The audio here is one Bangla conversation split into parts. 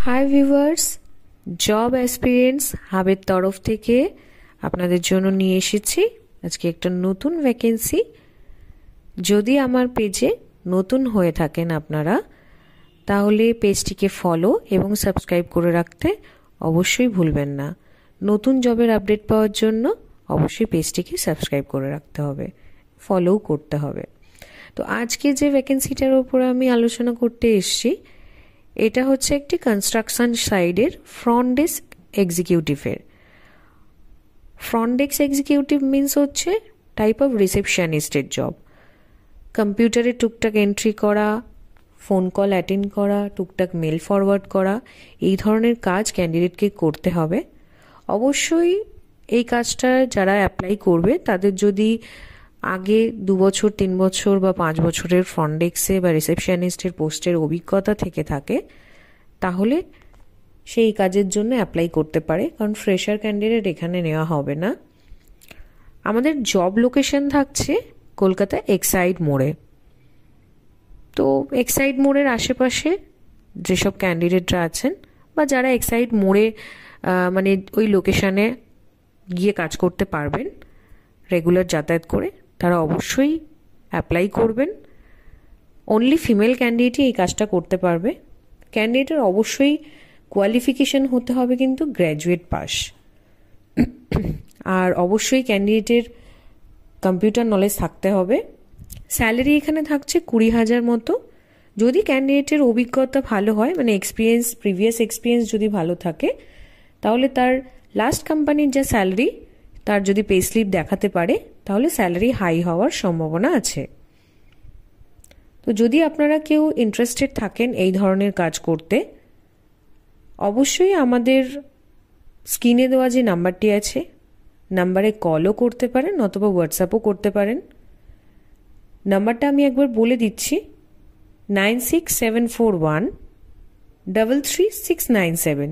হাই ভিউয়ার্স, জব অ্যাসপিরেন্টস হাবের তরফ থেকে আপনাদের জন্য নিয়ে এসেছি আজকে একটা নতুন ভ্যাকেন্সি। যদি আমার পেজে নতুন হয়ে থাকেন আপনারা, তাহলে পেজটিকে ফলো এবং সাবস্ক্রাইব করে রাখতে অবশ্যই ভুলবেন না। নতুন জবের আপডেট পাওয়ার জন্য অবশ্যই পেজটিকে সাবস্ক্রাইব করে রাখতে হবে, ফলোও করতে হবে। তো আজকে যে ভ্যাকেন্সিটার উপরে আমি আলোচনা করতে এসেছি, এটা হচ্ছে একটি কনস্ট্রাকশন সাইডের ফ্রন্ট ডেস্ক এক্সিকিউটিভের। ফ্রন্ট ডেস্ক এক্সিকিউটিভ মিনস হচ্ছে টাইপ অফ রিসেপশনিস্টের জব। কম্পিউটারে টুকটাক এন্ট্রি করা, ফোন কল অ্যাটেন্ড করা, টুকটাক মেল ফরওয়ার্ড করা, এই ধরনের কাজ ক্যান্ডিডেটকে করতে হবে। অবশ্যই এই কাজটা যারা অ্যাপ্লাই করবে তাদের যদি আগে 2 বছর 3 বছর বা 5 বছরের ফ্রন্ট ডেস্কে বা রিসেপশনিস্টের পোস্টের অভিজ্ঞতা থেকে থাকে, তাহলে সেই কাজের জন্য অ্যাপ্লাই করতে পারে, কারণ ফ্রেশার ক্যান্ডিডেট এখানে নেওয়া হবে না। আমাদের জব লোকেশন থাকছে কলকাতা এক্সাইড মোড়ে। তো এক্সাইড মোড়ের আশেপাশে যেসব ক্যান্ডিডেটরা আছেন বা যারা এক্সাইড মোড়ে মানে ওই লোকেশনে গিয়ে কাজ করতে পারবেন রেগুলার যাতায়াত করে, তারা অবশ্যই অ্যাপ্লাই করবেন। অনলি ফিমেল ক্যান্ডিডেটই এই কাজটা করতে পারবে। ক্যান্ডিডেটের অবশ্যই কোয়ালিফিকেশন হতে হবে কিন্তু গ্র্যাজুয়েট পাস, আর অবশ্যই ক্যান্ডিডেটের কম্পিউটার নলেজ থাকতে হবে। স্যালারি এখানে থাকছে 20,000 মতো। যদি ক্যান্ডিডেটের অভিজ্ঞতা ভালো হয়, মানে প্রিভিয়াস এক্সপিরিয়েন্স যদি ভালো থাকে, তাহলে তার লাস্ট কোম্পানির যা স্যালারি তার যদি পে স্লিপ দেখাতে পারে, তাহলে স্যালারি হাই হওয়ার সম্ভাবনা আছে। তো যদি আপনারা কেউ ইন্টারেস্টেড থাকেন এই ধরনের কাজ করতে, অবশ্যই আমাদের স্ক্রিনে দেওয়া যে নাম্বারটি আছে, নাম্বারে কলও করতে পারেন অথবা হোয়াটসঅ্যাপও করতে পারেন। নাম্বারটা আমি একবার বলে দিচ্ছি, 9674133697।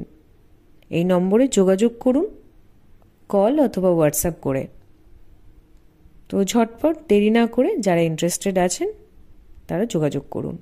এই নম্বরে যোগাযোগ করুন কল অথবা হোয়াটসঅ্যাপ করে। তো ঝটপট দেরি না করে যারা ইন্টারেস্টেড আছেন তারা যোগাযোগ করুন।